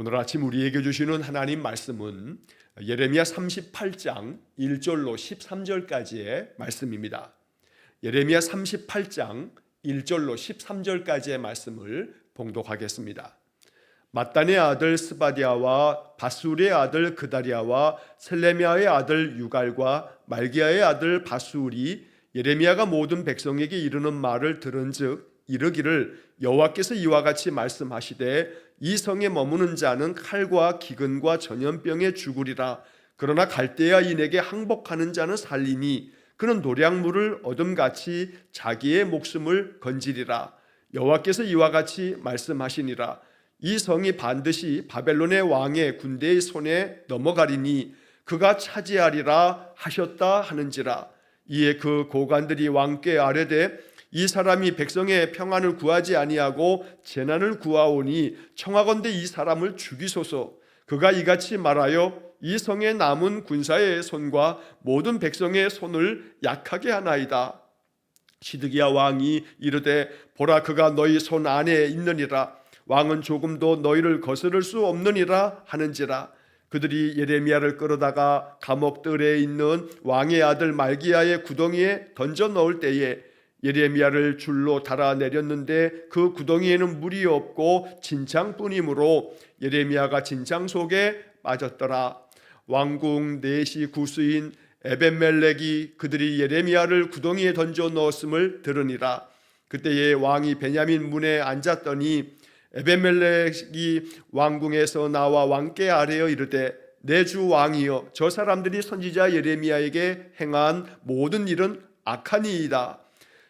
오늘 아침 우리에게 주시는 하나님 말씀은 예레미야 38장 1절로 13절까지의 말씀입니다. 예레미야 38장 1절로 13절까지의 말씀을 봉독하겠습니다. mat단의 아들 스바디아와 바술의 아들 그다리아와 셀레미야의 아들 유갈과 말기야의 아들 바술이 예레미야가 모든 백성에게 이르는 말을 들은즉 이르기를 여호와께서 이와 같이 말씀하시되 이 성에 머무는 자는 칼과 기근과 전염병에 죽으리라. 그러나 갈대아인에게 항복하는 자는 살리니 그는 노량물을 얻음같이 자기의 목숨을 건지리라. 여호와께서 이와 같이 말씀하시니라. 이 성이 반드시 바벨론의 왕의 군대의 손에 넘어가리니 그가 차지하리라 하셨다 하는지라. 이에 그 고관들이 왕께 아뢰되 이 사람이 백성의 평안을 구하지 아니하고 재난을 구하오니 청하건대 이 사람을 죽이소서. 그가 이같이 말하여 이 성에 남은 군사의 손과 모든 백성의 손을 약하게 하나이다. 시드기야 왕이 이르되 보라 그가 너희 손 안에 있느니라. 왕은 조금도 너희를 거스를 수 없느니라 하는지라. 그들이 예레미야를 끌어다가 감옥들에 있는 왕의 아들 말기야의 구덩이에 던져 넣을 때에 예레미야를 줄로 달아 내렸는데 그 구덩이에는 물이 없고 진창뿐이므로 예레미야가 진창 속에 빠졌더라. 왕궁 내시 구수인 에벤멜렉이 그들이 예레미야를 구덩이에 던져 넣었음을 들으니라. 그때에 왕이 베냐민 문에 앉았더니 에벤멜렉이 왕궁에서 나와 왕께 아뢰어 이르되 내 주 왕이여 저 사람들이 선지자 예레미야에게 행한 모든 일은 악하니이다.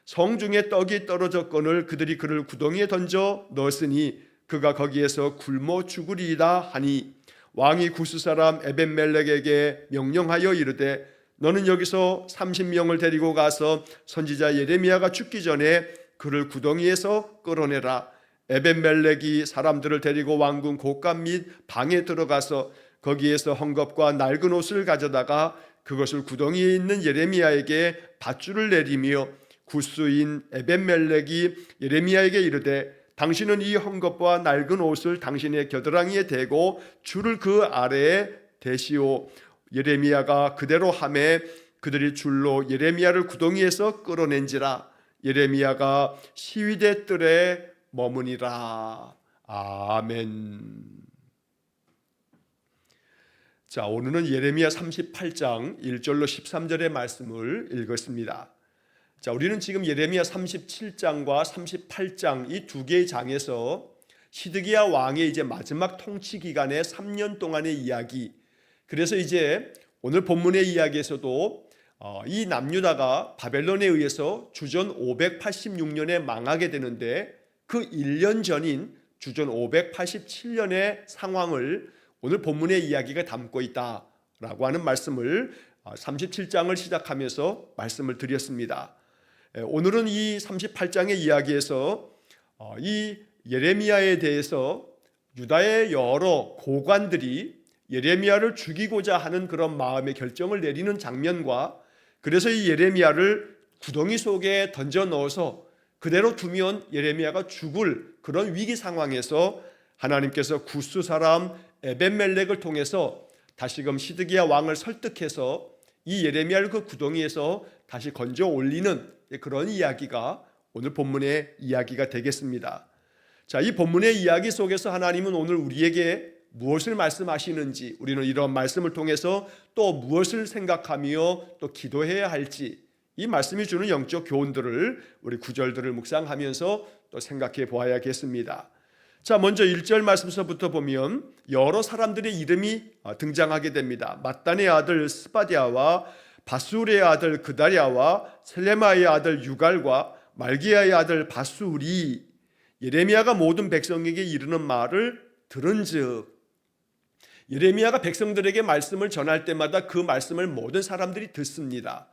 성중에 떡이 떨어졌거늘 그들이 그를 구덩이에 던져 넣었으니 그가 거기에서 굶어 죽으리이다 하니 왕이 구스 사람 에벤멜렉에게 명령하여 이르되 너는 여기서 30명을 데리고 가서 선지자 예레미야가 죽기 전에 그를 구덩이에서 끌어내라. 에벤멜렉이 사람들을 데리고 왕궁 곳간 및 방에 들어가서 거기에서 헝겊과 낡은 옷을 가져다가 그것을 구덩이에 있는 예레미야에게 밧줄을 내리며 구스인 에벤멜렉이 예레미야에게 이르되 당신은 이 헝겊과 낡은 옷을 당신의 겨드랑이에 대고 줄을 그 아래에 대시오. 예레미야가 그대로 하매 그들이 줄로 예레미야를 구덩이에서 끌어낸지라. 예레미야가 시위대 뜰에 머무니라. 아멘. 자, 오늘은 예레미야 38장 1절로 13절의 말씀을 읽었습니다. 자, 우리는 지금 예레미야 37장과 38장 이 두 개의 장에서 시드기야 왕의 이제 마지막 통치 기간의 3년 동안의 이야기. 그래서 이제 오늘 본문의 이야기에서도 이 남유다가 바벨론에 의해서 주전 586년에 망하게 되는데 그 1년 전인 주전 587년의 상황을 오늘 본문의 이야기가 담고 있다라고 하는 말씀을 37장을 시작하면서 말씀을 드렸습니다. 오늘은 이 38장의 이야기에서 이 예레미야에 대해서 유다의 여러 고관들이 예레미야를 죽이고자 하는 그런 마음의 결정을 내리는 장면과 그래서 이 예레미야를 구덩이 속에 던져 넣어서 그대로 두면 예레미야가 죽을 그런 위기 상황에서 하나님께서 구스 사람 에벤멜렉을 통해서 다시금 시드기야 왕을 설득해서 이 예레미야를 그 구덩이에서 다시 건져 올리는 그런 이야기가 오늘 본문의 이야기가 되겠습니다. 자, 이 본문의 이야기 속에서 하나님은 오늘 우리에게 무엇을 말씀하시는지, 우리는 이런 말씀을 통해서 또 무엇을 생각하며 또 기도해야 할지, 이 말씀이 주는 영적 교훈들을 우리 구절들을 묵상하면서 또 생각해 보아야겠습니다. 자, 먼저 1절 말씀서부터 보면 여러 사람들의 이름이 등장하게 됩니다. mat단의 아들 스바디아와 바술의 아들 그다리아와 셀레마의 아들 유갈과 말기야의 아들 바술이 예레미야가 모든 백성에게 이르는 말을 들은즉, 예레미야가 백성들에게 말씀을 전할 때마다 그 말씀을 모든 사람들이 듣습니다.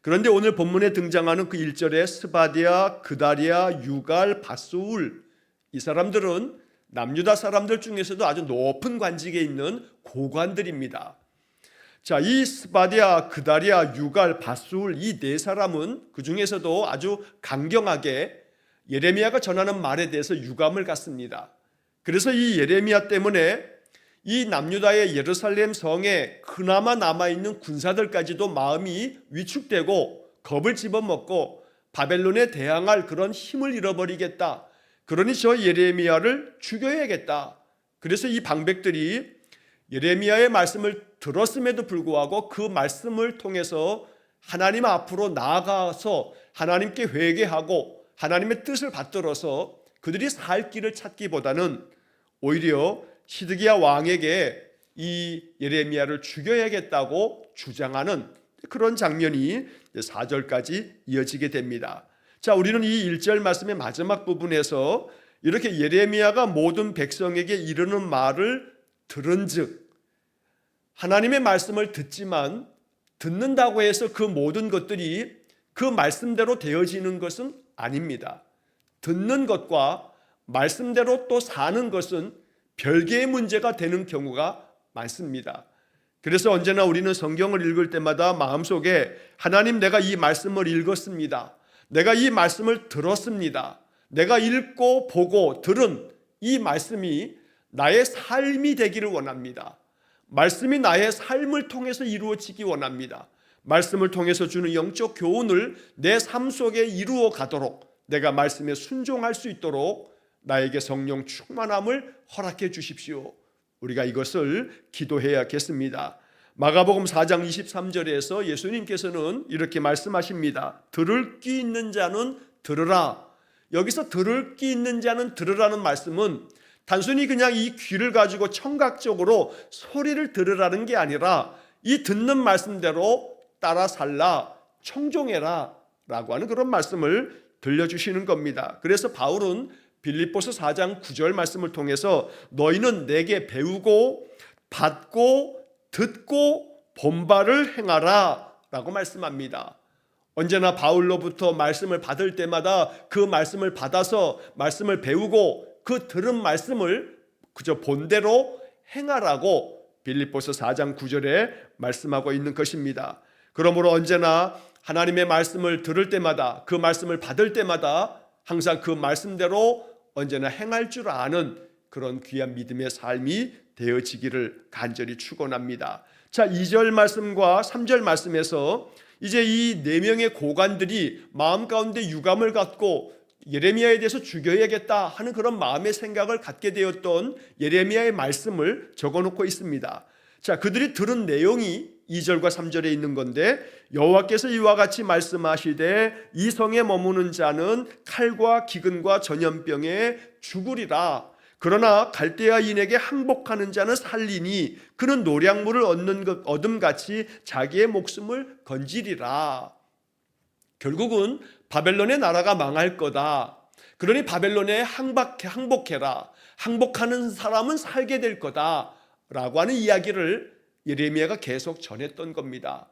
그런데 오늘 본문에 등장하는 그 1절에 스바디아, 그다리아, 유갈, 바술, 이 사람들은 남유다 사람들 중에서도 아주 높은 관직에 있는 고관들입니다. 자, 이 스바디아, 그다리아, 유갈, 바술 이 네 사람은 그 중에서도 아주 강경하게 예레미야가 전하는 말에 대해서 유감을 갖습니다. 그래서 이 예레미야 때문에 이 남유다의 예루살렘 성에 그나마 남아있는 군사들까지도 마음이 위축되고 겁을 집어먹고 바벨론에 대항할 그런 힘을 잃어버리겠다. 그러니 저 예레미야를 죽여야겠다. 그래서 이 방백들이 예레미야의 말씀을 들었음에도 불구하고 그 말씀을 통해서 하나님 앞으로 나아가서 하나님께 회개하고 하나님의 뜻을 받들어서 그들이 살 길을 찾기보다는 오히려 시드기야 왕에게 이 예레미야를 죽여야겠다고 주장하는 그런 장면이 4절까지 이어지게 됩니다. 자, 우리는 이 1절 말씀의 마지막 부분에서 이렇게 예레미야가 모든 백성에게 이르는 말을 들은즉, 하나님의 말씀을 듣지만 듣는다고 해서 그 모든 것들이 그 말씀대로 되어지는 것은 아닙니다. 듣는 것과 말씀대로 또 사는 것은 별개의 문제가 되는 경우가 많습니다. 그래서 언제나 우리는 성경을 읽을 때마다 마음속에 하나님, 내가 이 말씀을 읽었습니다. 내가 이 말씀을 들었습니다. 내가 읽고 보고 들은 이 말씀이 나의 삶이 되기를 원합니다. 말씀이 나의 삶을 통해서 이루어지기 원합니다. 말씀을 통해서 주는 영적 교훈을 내 삶 속에 이루어 가도록 내가 말씀에 순종할 수 있도록 나에게 성령 충만함을 허락해 주십시오. 우리가 이것을 기도해야겠습니다. 마가복음 4장 23절에서 예수님께서는 이렇게 말씀하십니다. 들을 귀 있는 자는 들으라. 여기서 들을 귀 있는 자는 들으라는 말씀은 단순히 그냥 이 귀를 가지고 청각적으로 소리를 들으라는 게 아니라 이 듣는 말씀대로 따라 살라, 청종해라 라고 하는 그런 말씀을 들려주시는 겁니다. 그래서 바울은 빌립보서 4장 9절 말씀을 통해서 너희는 내게 배우고 받고 듣고 본바를 행하라 라고 말씀합니다. 언제나 바울로부터 말씀을 받을 때마다 그 말씀을 받아서 말씀을 배우고 그 들은 말씀을 그저 본대로 행하라고 빌립보서 4장 9절에 말씀하고 있는 것입니다. 그러므로 언제나 하나님의 말씀을 들을 때마다 그 말씀을 받을 때마다 항상 그 말씀대로 언제나 행할 줄 아는 그런 귀한 믿음의 삶이 되어지기를 간절히 축원합니다. 자, 2절 말씀과 3절 말씀에서 이제 이 4명의 고관들이 마음 가운데 유감을 갖고 예레미야에 대해서 죽여야겠다 하는 그런 마음의 생각을 갖게 되었던 예레미야의 말씀을 적어놓고 있습니다. 자, 그들이 들은 내용이 2절과 3절에 있는 건데 여호와께서 이와 같이 말씀하시되 이 성에 머무는 자는 칼과 기근과 전염병에 죽으리라. 그러나 갈대아인에게 항복하는 자는 살리니 그는 노량물을 얻음같이 자기의 목숨을 건지리라. 결국은 바벨론의 나라가 망할 거다. 그러니 바벨론에 항복해라. 항복하는 사람은 살게 될 거다 라고 하는 이야기를 예레미야가 계속 전했던 겁니다.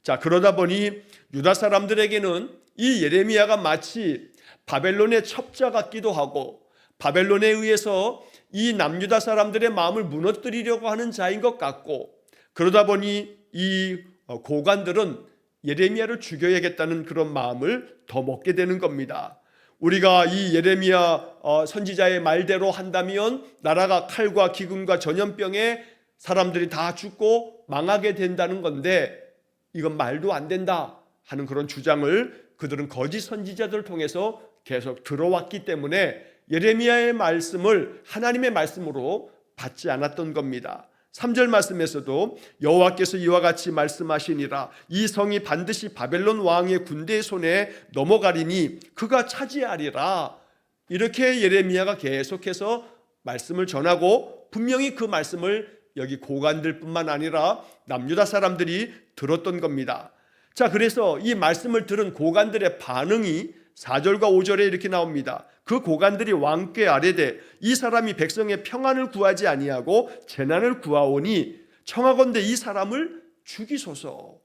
자, 그러다 보니 유다 사람들에게는 이 예레미야가 마치 바벨론의 첩자 같기도 하고 바벨론에 의해서 이 남유다 사람들의 마음을 무너뜨리려고 하는 자인 것 같고, 그러다 보니 이 고관들은 예레미야를 죽여야겠다는 그런 마음을 더 먹게 되는 겁니다. 우리가 이 예레미야 선지자의 말대로 한다면 나라가 칼과 기근과 전염병에 사람들이 다 죽고 망하게 된다는 건데 이건 말도 안 된다 하는 그런 주장을 그들은 거짓 선지자들을 통해서 계속 들어왔기 때문에 예레미야의 말씀을 하나님의 말씀으로 받지 않았던 겁니다. 3절 말씀에서도 여호와께서 이와 같이 말씀하시니라. 이 성이 반드시 바벨론 왕의 군대의 손에 넘어가리니 그가 차지하리라. 이렇게 예레미야가 계속해서 말씀을 전하고 분명히 그 말씀을 여기 고관들뿐만 아니라 남유다 사람들이 들었던 겁니다. 자, 그래서 이 말씀을 들은 고관들의 반응이 4절과 5절에 이렇게 나옵니다. 그 고관들이 왕께 아뢰되 이 사람이 백성의 평안을 구하지 아니하고 재난을 구하오니 청하건대 이 사람을 죽이소서.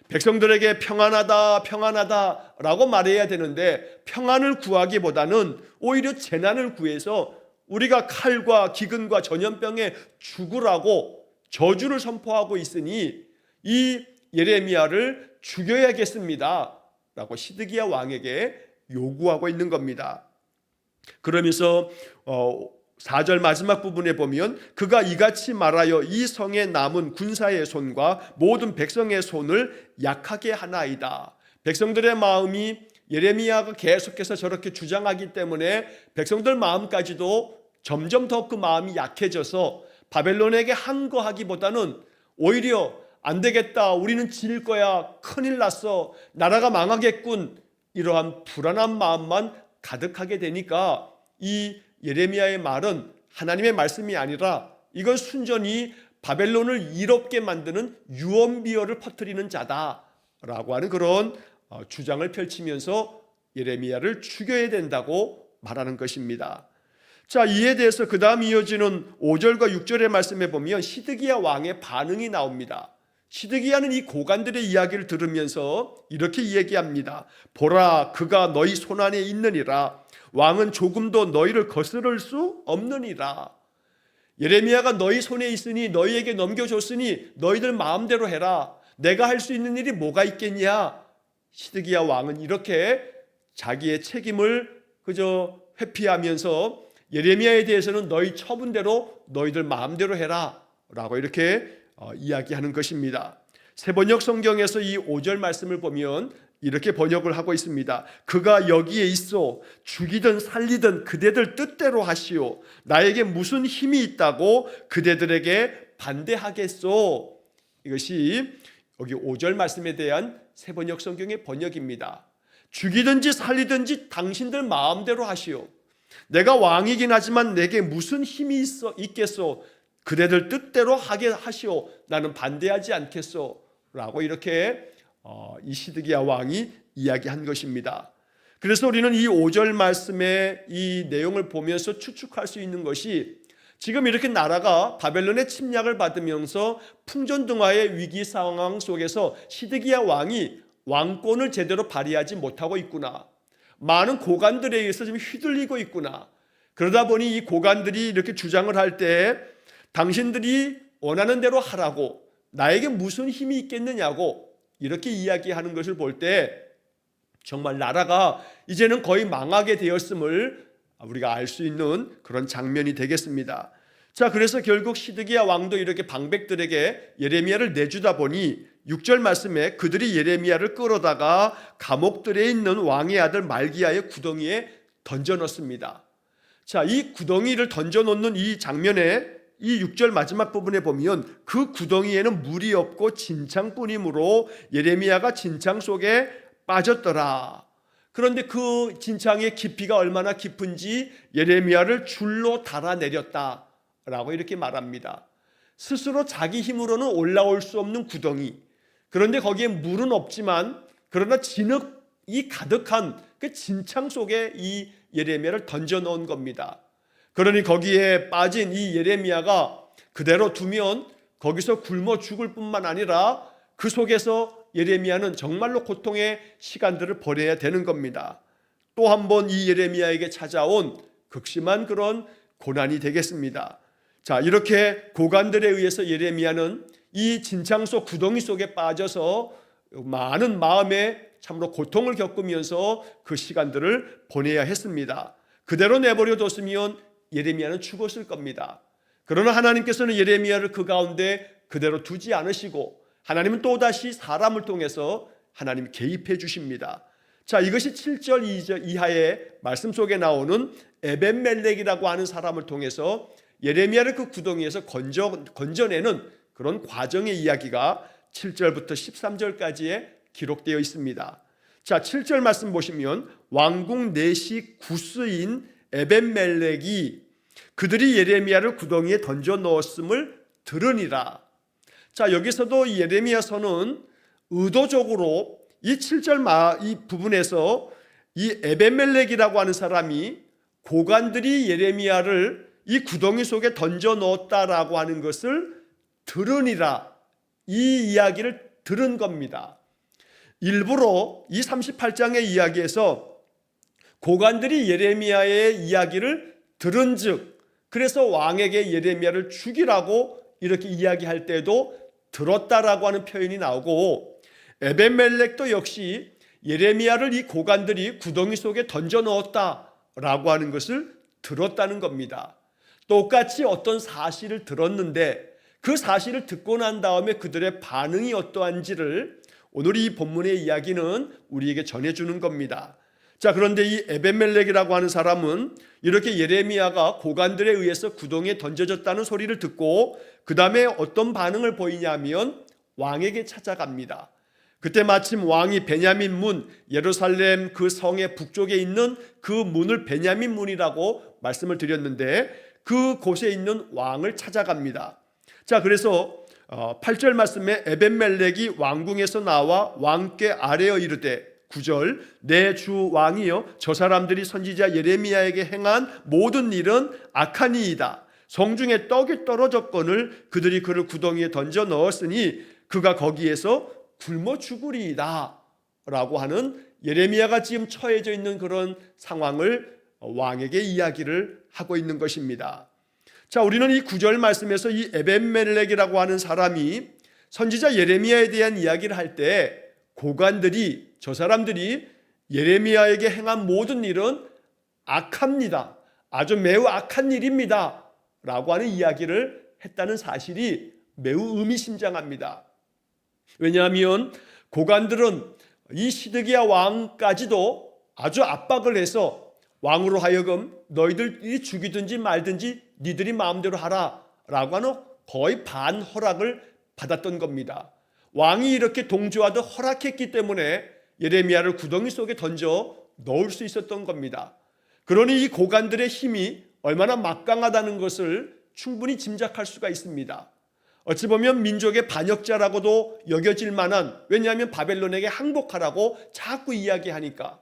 백성들에게 평안하다 평안하다 라고 말해야 되는데 평안을 구하기보다는 오히려 재난을 구해서 우리가 칼과 기근과 전염병에 죽으라고 저주를 선포하고 있으니 이 예레미야를 죽여야겠습니다 라고 시드기야 왕에게 요구하고 있는 겁니다. 그러면서 4절 마지막 부분에 보면 그가 이같이 말하여 이 성에 남은 군사의 손과 모든 백성의 손을 약하게 하나이다. 백성들의 마음이 예레미야가 계속해서 저렇게 주장하기 때문에 백성들 마음까지도 점점 더 그 마음이 약해져서 바벨론에게 항거하기보다는 오히려 안 되겠다, 우리는 질 거야, 큰일 났어, 나라가 망하겠군, 이러한 불안한 마음만 가득하게 되니까 이 예레미야의 말은 하나님의 말씀이 아니라 이건 순전히 바벨론을 이롭게 만드는 유언비어를 퍼뜨리는 자다라고 하는 그런 주장을 펼치면서 예레미야를 죽여야 된다고 말하는 것입니다. 자, 이에 대해서 그 다음 이어지는 5절과 6절의 말씀에 보면 시드기야 왕의 반응이 나옵니다. 시드기야는 이 고관들의 이야기를 들으면서 이렇게 얘기합니다. 보라, 그가 너희 손안에 있느니라. 왕은 조금도 너희를 거스를 수 없느니라. 예레미야가 너희 손에 있으니, 너희에게 넘겨줬으니 너희들 마음대로 해라. 내가 할 수 있는 일이 뭐가 있겠냐. 시드기야 왕은 이렇게 자기의 책임을 그저 회피하면서 예레미야에 대해서는 너희 처분대로 너희들 마음대로 해라 라고 이렇게 이야기하는 것입니다. 세번역 성경에서 이 5절 말씀을 보면 이렇게 번역을 하고 있습니다. 그가 여기에 있어 죽이든 살리든 그대들 뜻대로 하시오. 나에게 무슨 힘이 있다고 그대들에게 반대하겠소. 이것이 여기 5절 말씀에 대한 세번역 성경의 번역입니다. 죽이든지 살리든지 당신들 마음대로 하시오. 내가 왕이긴 하지만 내게 무슨 힘이 있겠소. 그대들 뜻대로 하게 하시오. 나는 반대하지 않겠소. 라고 이렇게 이 시드기야 왕이 이야기한 것입니다. 그래서 우리는 이 5절 말씀의 이 내용을 보면서 추측할 수 있는 것이 지금 이렇게 나라가 바벨론의 침략을 받으면서 풍전등화의 위기 상황 속에서 시드기야 왕이 왕권을 제대로 발휘하지 못하고 있구나. 많은 고관들에 의해서 지금 휘둘리고 있구나. 그러다 보니 이 고관들이 이렇게 주장을 할 때 당신들이 원하는 대로 하라고, 나에게 무슨 힘이 있겠느냐고 이렇게 이야기하는 것을 볼 때 정말 나라가 이제는 거의 망하게 되었음을 우리가 알 수 있는 그런 장면이 되겠습니다. 자, 그래서 결국 시드기야 왕도 이렇게 방백들에게 예레미야를 내주다 보니 6절 말씀에 그들이 예레미야를 끌어다가 감옥들에 있는 왕의 아들 말기야의 구덩이에 던져넣습니다. 자, 이 구덩이를 던져놓는 이 장면에 이 6절 마지막 부분에 보면 그 구덩이에는 물이 없고 진창뿐이므로 예레미야가 진창 속에 빠졌더라. 그런데 그 진창의 깊이가 얼마나 깊은지 예레미야를 줄로 달아내렸다라고 이렇게 말합니다. 스스로 자기 힘으로는 올라올 수 없는 구덩이. 그런데 거기에 물은 없지만 그러나 진흙이 가득한 그 진창 속에 이 예레미야를 던져 넣은 겁니다. 그러니 거기에 빠진 이 예레미야가 그대로 두면 거기서 굶어 죽을 뿐만 아니라 그 속에서 예레미야는 정말로 고통의 시간들을 보내야 되는 겁니다. 또 한 번 이 예레미야에게 찾아온 극심한 그런 고난이 되겠습니다. 자, 이렇게 고관들에 의해서 예레미야는 이 진창 속 구덩이 속에 빠져서 많은 마음의 참으로 고통을 겪으면서 그 시간들을 보내야 했습니다. 그대로 내버려 뒀으면 예레미야는 죽었을 겁니다. 그러나 하나님께서는 예레미야를 그 가운데 그대로 두지 않으시고 하나님은 또다시 사람을 통해서 하나님 개입해 주십니다. 자, 이것이 7절 2절 이하의 말씀 속에 나오는 에벤멜렉이라고 하는 사람을 통해서 예레미야를 그 구덩이에서 건져내는 그런 과정의 이야기가 7절부터 13절까지에 기록되어 있습니다. 자, 7절 말씀 보시면 왕궁 내시 구스인 에벤멜렉이 그들이 예레미야를 구덩이에 던져 넣었음을 들으니라. 자, 여기서도 예레미야서는 의도적으로 이 7절 이 부분에서 이 에벤멜렉이라고 하는 사람이 고관들이 예레미야를 이 구덩이 속에 던져 넣었다라고 하는 것을 들으니라, 이 이야기를 들은 겁니다. 일부러 이 38장의 이야기에서 고관들이 예레미야의 이야기를 들은 즉, 그래서 왕에게 예레미야를 죽이라고 이렇게 이야기할 때도 들었다라고 하는 표현이 나오고, 에벤멜렉도 역시 예레미야를 이 고관들이 구덩이 속에 던져 넣었다라고 하는 것을 들었다는 겁니다. 똑같이 어떤 사실을 들었는데 그 사실을 듣고 난 다음에 그들의 반응이 어떠한지를 오늘 이 본문의 이야기는 우리에게 전해주는 겁니다. 자, 그런데 이 에벤멜렉이라고 하는 사람은 이렇게 예레미야가 고관들에 의해서 구덩이에 던져졌다는 소리를 듣고 그 다음에 어떤 반응을 보이냐면 왕에게 찾아갑니다. 그때 마침 왕이 베냐민 문, 예루살렘 그 성의 북쪽에 있는 그 문을 베냐민 문이라고 말씀을 드렸는데 그 곳에 있는 왕을 찾아갑니다. 자, 그래서 8절 말씀에 에벤멜렉이 왕궁에서 나와 왕께 아뢰어 이르되 9절 내 주 왕이여 저 사람들이 선지자 예레미야에게 행한 모든 일은 악하니이다. 성중에 떡이 떨어졌거늘 그들이 그를 구덩이에 던져 넣었으니 그가 거기에서 굶어 죽으리이다 라고 하는 예레미야가 지금 처해져 있는 그런 상황을 왕에게 이야기를 하고 있는 것입니다. 자, 우리는 이 9절 말씀에서 이 에벤멜렉이라고 하는 사람이 선지자 예레미야에 대한 이야기를 할 때 고관들이 저 사람들이 예레미야에게 행한 모든 일은 악합니다. 아주 매우 악한 일입니다 라고 하는 이야기를 했다는 사실이 매우 의미심장합니다. 왜냐하면 고관들은 이 시드기야 왕까지도 아주 압박을 해서 왕으로 하여금 너희들이 죽이든지 말든지 니들이 마음대로 하라 라고 하는 거의 반허락을 받았던 겁니다. 왕이 이렇게 동조하듯 허락했기 때문에 예레미야를 구덩이 속에 던져 넣을 수 있었던 겁니다. 그러니 이 고관들의 힘이 얼마나 막강하다는 것을 충분히 짐작할 수가 있습니다. 어찌 보면 민족의 반역자라고도 여겨질 만한, 왜냐하면 바벨론에게 항복하라고 자꾸 이야기하니까.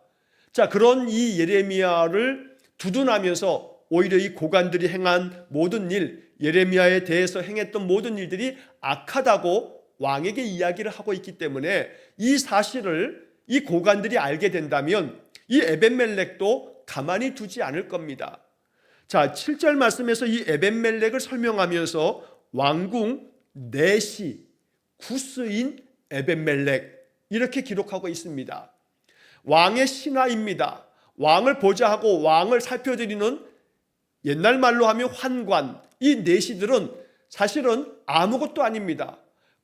자, 그런 이 예레미야를 두둔하면서 오히려 이 고관들이 행한 모든 일, 예레미야에 대해서 행했던 모든 일들이 악하다고 왕에게 이야기를 하고 있기 때문에 이 사실을 이 고관들이 알게 된다면 이 에벤멜렉도 가만히 두지 않을 겁니다. 자, 7절 말씀에서 이 에벤멜렉을 설명하면서 왕궁 내시 구스인 에벤멜렉 이렇게 기록하고 있습니다. 왕의 신하입니다. 왕을 보자 하고 왕을 살펴드리는 옛날 말로 하면 환관, 이 내시들은 사실은 아무것도 아닙니다.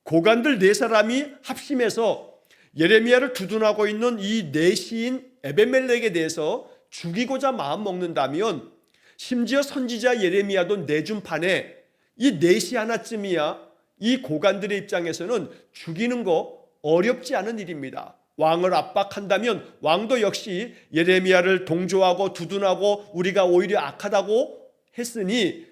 고관들 네 사람이 합심해서 예레미야를 두둔하고 있는 이 내시인 에벤멜렉에 대해서 죽이고자 마음먹는다면 심지어 선지자 예레미야도 내준 판에 이 내시 하나쯤이야 이 고관들의 입장에서는 죽이는 거 어렵지 않은 일입니다. 왕을 압박한다면 왕도 역시 예레미야를 동조하고 두둔하고 우리가 오히려 악하다고 했으니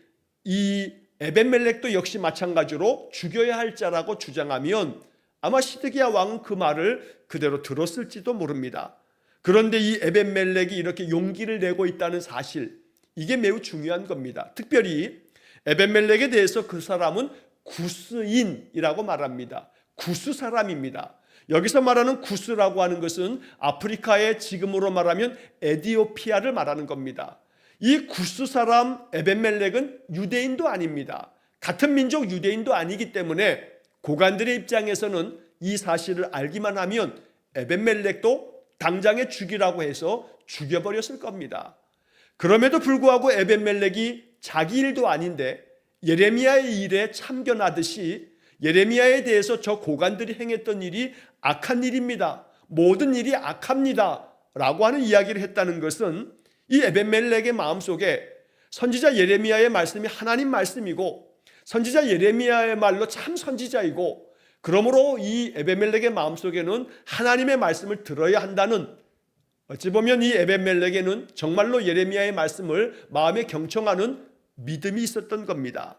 이 에벤멜렉도 역시 마찬가지로 죽여야 할 자라고 주장하면 아마 시드기야 왕은 그 말을 그대로 들었을지도 모릅니다. 그런데 이 에벤멜렉이 이렇게 용기를 내고 있다는 사실, 이게 매우 중요한 겁니다. 특별히 에벤멜렉에 대해서 그 사람은 구스인이라고 말합니다. 구스 사람입니다. 여기서 말하는 구스라고 하는 것은 아프리카의 지금으로 말하면 에디오피아를 말하는 겁니다. 이 구스 사람 에벤멜렉은 유대인도 아닙니다. 같은 민족 유대인도 아니기 때문에 고관들의 입장에서는 이 사실을 알기만 하면 에벤멜렉도 당장에 죽이라고 해서 죽여버렸을 겁니다. 그럼에도 불구하고 에벤멜렉이 자기 일도 아닌데 예레미야의 일에 참견하듯이 예레미야에 대해서 저 고관들이 행했던 일이 악한 일입니다. 모든 일이 악합니다 라고 하는 이야기를 했다는 것은 이 에벤멜렉의 마음속에 선지자 예레미야의 말씀이 하나님 말씀이고 선지자 예레미야의 말로 참 선지자이고 그러므로 이 에벤멜렉의 마음속에는 하나님의 말씀을 들어야 한다는, 어찌 보면 이 에벤멜렉에는 정말로 예레미야의 말씀을 마음에 경청하는 믿음이 있었던 겁니다.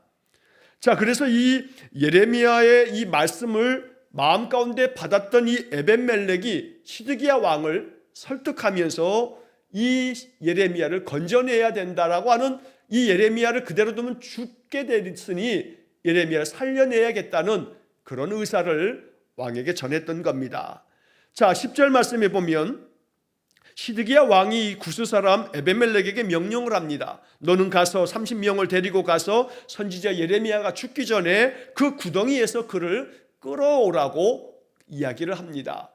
자, 그래서 이 예레미야의 이 말씀을 마음 가운데 받았던 이 에벤멜렉이 시드기야 왕을 설득하면서 이 예레미야를 건져내야 된다라고 하는, 이 예레미야를 그대로 두면 죽게 됐으니 예레미야를 살려내야겠다는 그런 의사를 왕에게 전했던 겁니다. 자, 10절 말씀에 보면 시드기야 왕이 구스 사람 에벤멜렉에게 명령을 합니다. 너는 가서 30명을 데리고 가서 선지자 예레미야가 죽기 전에 그 구덩이에서 그를 끌어오라고 이야기를 합니다.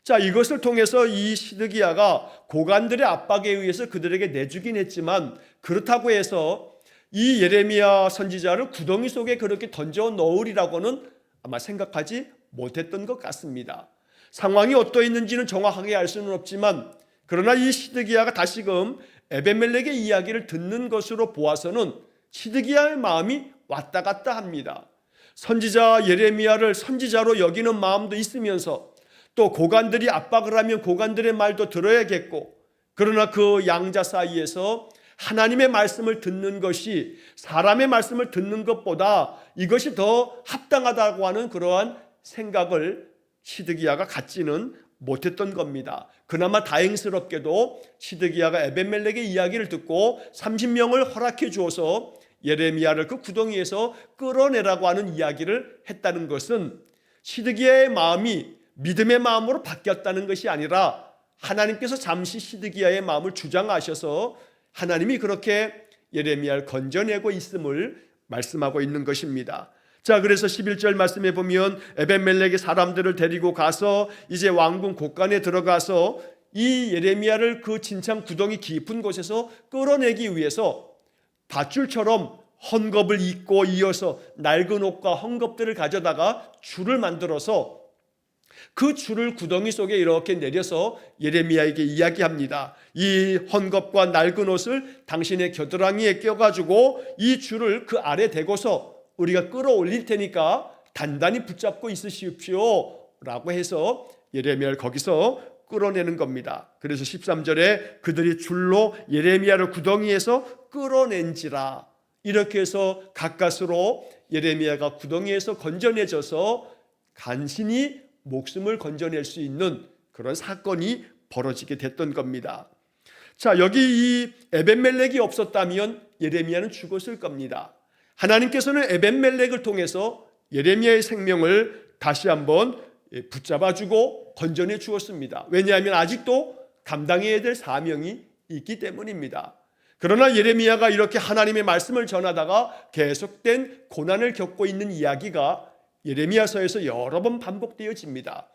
자, 이것을 통해서 이 시드기야가 고관들의 압박에 의해서 그들에게 내주긴 했지만 그렇다고 해서 이 예레미야 선지자를 구덩이 속에 그렇게 던져 넣으리라고는 아마 생각하지 못했던 것 같습니다. 상황이 어떠했는지는 정확하게 알 수는 없지만, 그러나 이 시드기야가 다시금 에벤멜렉의 이야기를 듣는 것으로 보아서는 시드기야의 마음이 왔다 갔다 합니다. 선지자 예레미야를 선지자로 여기는 마음도 있으면서 또 고관들이 압박을 하면 고관들의 말도 들어야겠고, 그러나 그 양자 사이에서 하나님의 말씀을 듣는 것이 사람의 말씀을 듣는 것보다 이것이 더 합당하다고 하는 그러한 생각을 시드기야가 갖지는 못했던 겁니다. 그나마 다행스럽게도 시드기야가 에벤멜렉의 이야기를 듣고 30명을 허락해 주어서 예레미야를 그 구덩이에서 끌어내라고 하는 이야기를 했다는 것은 시드기야의 마음이 믿음의 마음으로 바뀌었다는 것이 아니라 하나님께서 잠시 시드기야의 마음을 주장하셔서 하나님이 그렇게 예레미야를 건져내고 있음을 말씀하고 있는 것입니다. 자, 그래서 11절 말씀에 보면 에벤멜렉이 사람들을 데리고 가서 이제 왕궁 곳간에 들어가서 이 예레미야를 그 진창 구덩이 깊은 곳에서 끌어내기 위해서 밧줄처럼 헝겊을 잇고 이어서 낡은 옷과 헝겊들을 가져다가 줄을 만들어서 그 줄을 구덩이 속에 이렇게 내려서 예레미야에게 이야기합니다. 이 헝겊과 낡은 옷을 당신의 겨드랑이에 껴가지고 이 줄을 그 아래 대고서 우리가 끌어올릴 테니까 단단히 붙잡고 있으십시오 라고 해서 예레미야를 거기서 끌어내는 겁니다. 그래서 13절에 그들이 줄로 예레미야를 구덩이에서 끌어낸지라, 이렇게 해서 가까스로 예레미야가 구덩이에서 건져내져서 간신히 목숨을 건져낼 수 있는 그런 사건이 벌어지게 됐던 겁니다. 자, 여기 이 에벤멜렉이 없었다면 예레미야는 죽었을 겁니다. 하나님께서는 에벤멜렉을 통해서 예레미야의 생명을 다시 한번 붙잡아주고 건져내 주었습니다. 왜냐하면 아직도 감당해야 될 사명이 있기 때문입니다. 그러나 예레미야가 이렇게 하나님의 말씀을 전하다가 계속된 고난을 겪고 있는 이야기가 예레미야서에서 여러 번 반복되어집니다.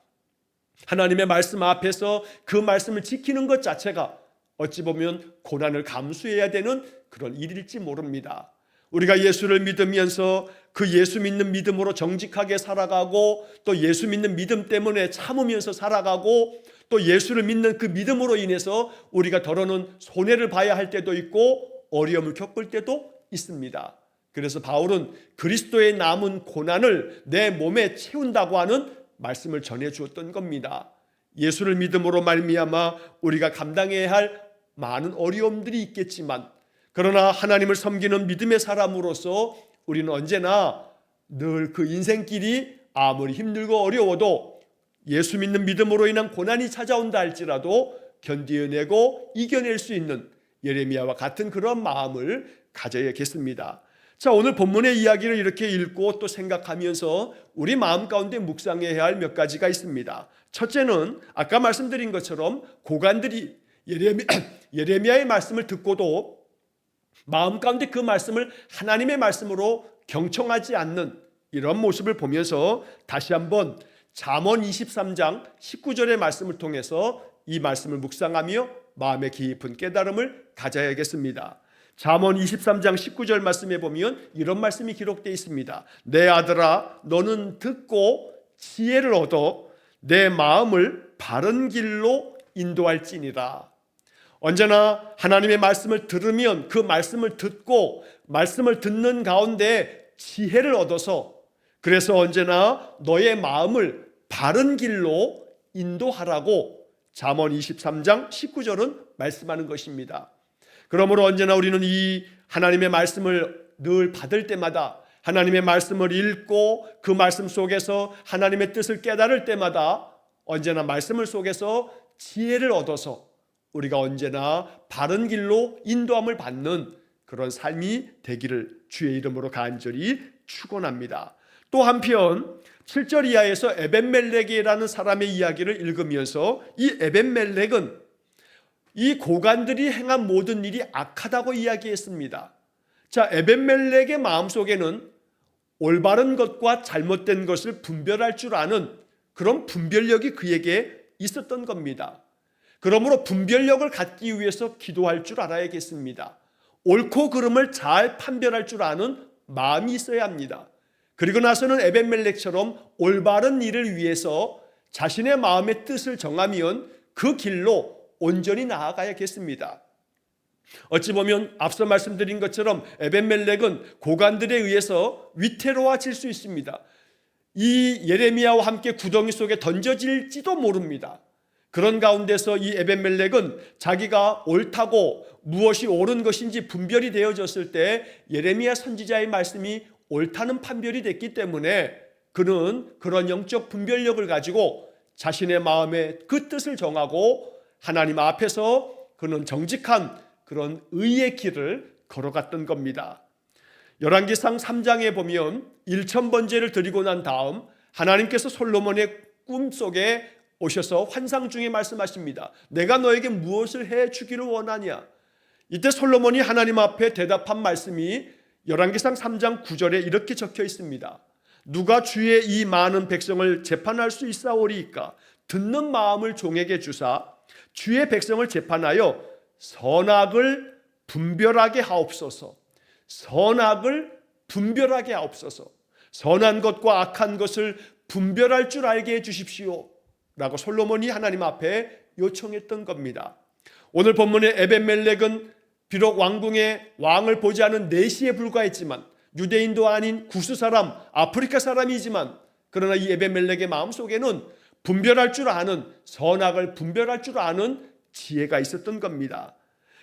하나님의 말씀 앞에서 그 말씀을 지키는 것 자체가 어찌 보면 고난을 감수해야 되는 그런 일일지 모릅니다. 우리가 예수를 믿으면서 그 예수 믿는 믿음으로 정직하게 살아가고 또 예수 믿는 믿음 때문에 참으면서 살아가고 또 예수를 믿는 그 믿음으로 인해서 우리가 더러는 손해를 봐야 할 때도 있고 어려움을 겪을 때도 있습니다. 그래서 바울은 그리스도의 남은 고난을 내 몸에 채운다고 하는 말씀을 전해 주었던 겁니다. 예수를 믿음으로 말미암아 우리가 감당해야 할 많은 어려움들이 있겠지만, 그러나 하나님을 섬기는 믿음의 사람으로서 우리는 언제나 늘 그 인생길이 아무리 힘들고 어려워도 예수 믿는 믿음으로 인한 고난이 찾아온다 할지라도 견디어내고 이겨낼 수 있는 예레미야와 같은 그런 마음을 가져야겠습니다. 자, 오늘 본문의 이야기를 이렇게 읽고 또 생각하면서 우리 마음 가운데 묵상해야 할 몇 가지가 있습니다. 첫째는 아까 말씀드린 것처럼 고관들이 예레미야의 말씀을 듣고도 마음 가운데 그 말씀을 하나님의 말씀으로 경청하지 않는 이런 모습을 보면서 다시 한번 잠언 23장 19절의 말씀을 통해서 이 말씀을 묵상하며 마음의 깊은 깨달음을 가져야겠습니다. 잠언 23장 19절 말씀에 보면 이런 말씀이 기록되어 있습니다. 내 아들아, 너는 듣고 지혜를 얻어 내 마음을 바른 길로 인도할지니라. 언제나 하나님의 말씀을 들으면 그 말씀을 듣고 말씀을 듣는 가운데 지혜를 얻어서, 그래서 언제나 너의 마음을 바른 길로 인도하라고 잠언 23장 19절은 말씀하는 것입니다. 그러므로 언제나 우리는 이 하나님의 말씀을 늘 받을 때마다, 하나님의 말씀을 읽고 그 말씀 속에서 하나님의 뜻을 깨달을 때마다 언제나 말씀을 속에서 지혜를 얻어서 우리가 언제나 바른 길로 인도함을 받는 그런 삶이 되기를 주의 이름으로 간절히 축원합니다. 또 한편 7절 이하에서 에벤멜렉이라는 사람의 이야기를 읽으면서 이 에벤멜렉은 이 고관들이 행한 모든 일이 악하다고 이야기했습니다. 자, 에벤멜렉의 마음속에는 올바른 것과 잘못된 것을 분별할 줄 아는 그런 분별력이 그에게 있었던 겁니다. 그러므로 분별력을 갖기 위해서 기도할 줄 알아야겠습니다. 옳고 그름을 잘 판별할 줄 아는 마음이 있어야 합니다. 그리고 나서는 에벤멜렉처럼 올바른 일을 위해서 자신의 마음의 뜻을 정하면 그 길로 온전히 나아가야겠습니다. 어찌 보면 앞서 말씀드린 것처럼 에벤멜렉은 고관들에 의해서 위태로워질 수 있습니다. 이 예레미야와 함께 구덩이 속에 던져질지도 모릅니다. 그런 가운데서 이 에벤멜렉은 자기가 옳다고 무엇이 옳은 것인지 분별이 되어졌을 때 예레미야 선지자의 말씀이 옳다는 판별이 됐기 때문에 그는 그런 영적 분별력을 가지고 자신의 마음의 그 뜻을 정하고 하나님 앞에서 그는 정직한 그런 의의 길을 걸어갔던 겁니다. 열왕기상 3장에 보면 1000번제를 드리고 난 다음 하나님께서 솔로몬의 꿈속에 오셔서 환상 중에 말씀하십니다. 내가 너에게 무엇을 해 주기를 원하냐? 이때 솔로몬이 하나님 앞에 대답한 말씀이 열왕기상 3장 9절에 이렇게 적혀 있습니다. 누가 주의 이 많은 백성을 재판할 수 있사오리이까? 듣는 마음을 종에게 주사 주의 백성을 재판하여 선악을 분별하게 하옵소서. 선악을 분별하게 하옵소서. 선한 것과 악한 것을 분별할 줄 알게 해 주십시오 라고 솔로몬이 하나님 앞에 요청했던 겁니다. 오늘 본문의 에벤멜렉은 비록 왕궁의 왕을 보지 않은 내시에 불과했지만 유대인도 아닌 구스 사람, 아프리카 사람이지만 그러나 이 에벤멜렉의 마음속에는 분별할 줄 아는, 선악을 분별할 줄 아는 지혜가 있었던 겁니다.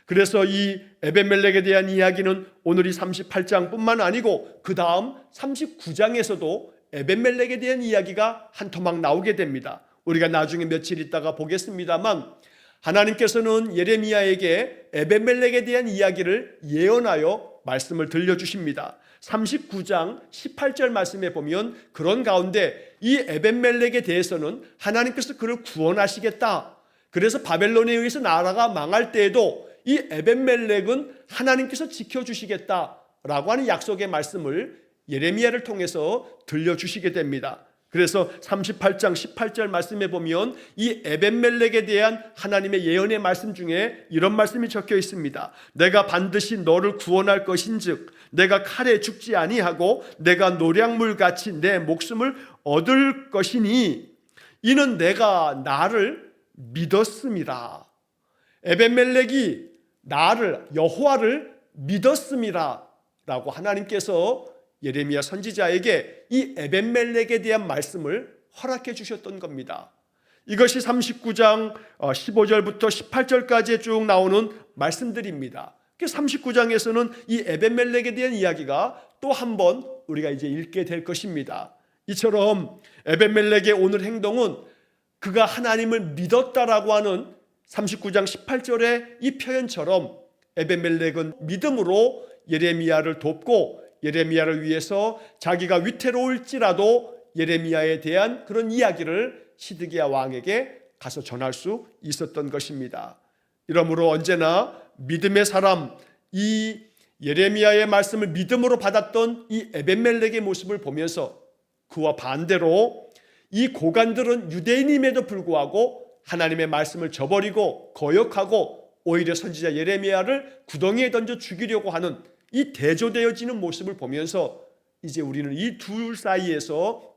그래서 이 에벤멜렉에 대한 이야기는 오늘 이 38장뿐만 아니고 그 다음 39장에서도 에벤멜렉에 대한 이야기가 한 토막 나오게 됩니다. 우리가 나중에 며칠 있다가 보겠습니다만 하나님께서는 예레미야에게 에벤멜렉에 대한 이야기를 예언하여 말씀을 들려주십니다. 39장 18절 말씀에 보면 그런 가운데 이 에벤멜렉에 대해서는 하나님께서 그를 구원하시겠다. 그래서 바벨론에 의해서 나라가 망할 때에도 이 에벤멜렉은 하나님께서 지켜주시겠다라고 하는 약속의 말씀을 예레미야를 통해서 들려주시게 됩니다. 그래서 38장 18절 말씀에 보면 이 에벤멜렉에 대한 하나님의 예언의 말씀 중에 이런 말씀이 적혀 있습니다. 내가 반드시 너를 구원할 것인즉 내가 칼에 죽지 아니하고 내가 노량물같이 내 목숨을 얻을 것이니 이는 내가 나를 믿었음이라. 에벤멜렉이 나를 여호와를 믿었음이라 라고 하나님께서 예레미야 선지자에게 이 에벤멜렉에 대한 말씀을 허락해 주셨던 겁니다. 이것이 39장 15절부터 18절까지 쭉 나오는 말씀들입니다. 39장에서는 이 에벤멜렉에 대한 이야기가 또 한 번 우리가 이제 읽게 될 것입니다. 이처럼 에벤멜렉의 오늘 행동은 그가 하나님을 믿었다라고 하는 39장 18절의 이 표현처럼 에벤멜렉은 믿음으로 예레미야를 돕고 예레미야를 위해서 자기가 위태로울지라도 예레미야에 대한 그런 이야기를 시드기야 왕에게 가서 전할 수 있었던 것입니다. 이러므로 언제나 믿음의 사람, 이 예레미야의 말씀을 믿음으로 받았던 이 에벤멜렉의 모습을 보면서 그와 반대로 이 고관들은 유대인임에도 불구하고 하나님의 말씀을 저버리고 거역하고 오히려 선지자 예레미야를 구덩이에 던져 죽이려고 하는 이 대조되어지는 모습을 보면서 이제 우리는 이 둘 사이에서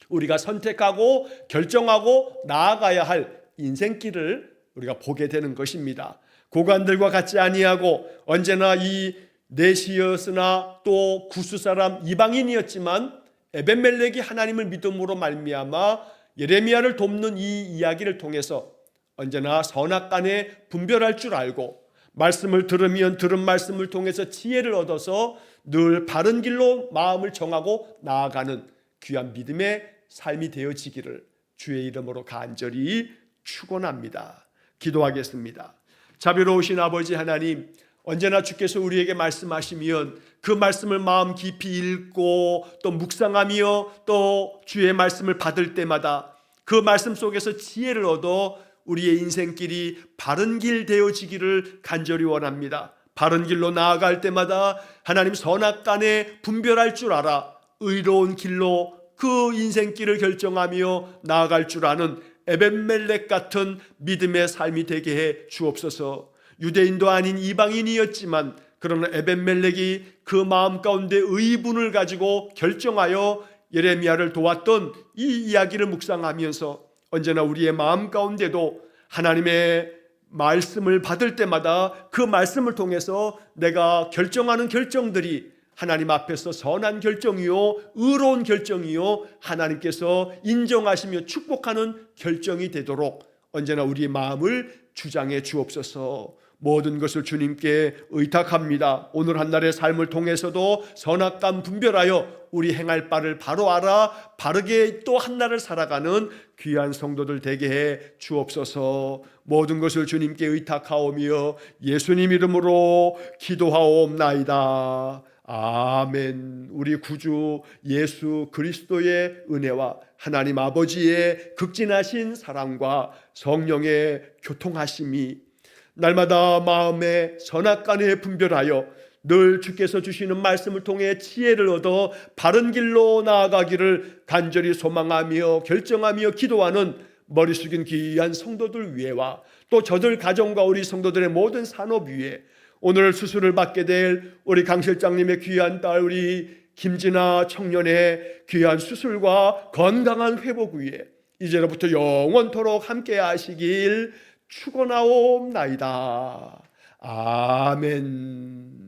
우리가 선택하고 결정하고 나아가야 할 인생길을 우리가 보게 되는 것입니다. 고관들과 같지 아니하고 언제나 이 내시였으나 또 구스 사람 이방인이었지만 에벤멜렉이 하나님을 믿음으로 말미암아 예레미야를 돕는 이 이야기를 통해서 언제나 선악간에 분별할 줄 알고 말씀을 들으면 들은 말씀을 통해서 지혜를 얻어서 늘 바른 길로 마음을 정하고 나아가는 귀한 믿음의 삶이 되어지기를 주의 이름으로 간절히 축원합니다. 기도하겠습니다. 자비로우신 아버지 하나님, 언제나 주께서 우리에게 말씀하시면 그 말씀을 마음 깊이 읽고 또 묵상하며 또 주의 말씀을 받을 때마다 그 말씀 속에서 지혜를 얻어 우리의 인생길이 바른 길 되어지기를 간절히 원합니다. 바른 길로 나아갈 때마다 하나님 선악간에 분별할 줄 알아 의로운 길로 그 인생길을 결정하며 나아갈 줄 아는 에벤멜렉 같은 믿음의 삶이 되게 해 주옵소서. 유대인도 아닌 이방인이었지만 그러나 에벤멜렉이 그 마음 가운데 의분을 가지고 결정하여 예레미야를 도왔던 이 이야기를 묵상하면서 언제나 우리의 마음 가운데도 하나님의 말씀을 받을 때마다 그 말씀을 통해서 내가 결정하는 결정들이 하나님 앞에서 선한 결정이요 의로운 결정이요 하나님께서 인정하시며 축복하는 결정이 되도록 언제나 우리의 마음을 주장해 주옵소서. 모든 것을 주님께 의탁합니다. 오늘 한날의 삶을 통해서도 선악감 분별하여 우리 행할 바를 바로 알아 바르게 또 한날을 살아가는 귀한 성도들 되게 해 주옵소서. 모든 것을 주님께 의탁하오며 예수님 이름으로 기도하옵나이다. 아멘. 우리 구주 예수 그리스도의 은혜와 하나님 아버지의 극진하신 사랑과 성령의 교통하심이 날마다 마음에 선악간에 분별하여 늘 주께서 주시는 말씀을 통해 지혜를 얻어 바른 길로 나아가기를 간절히 소망하며 결정하며 기도하는 머리 숙인 귀한 성도들 위에와 또 저들 가정과 우리 성도들의 모든 산업 위에 오늘 수술을 받게 될 우리 강 실장님의 귀한 딸 우리 김진아 청년의 귀한 수술과 건강한 회복 위에 이제로부터 영원토록 함께 하시길 축원하옵나이다. 아멘.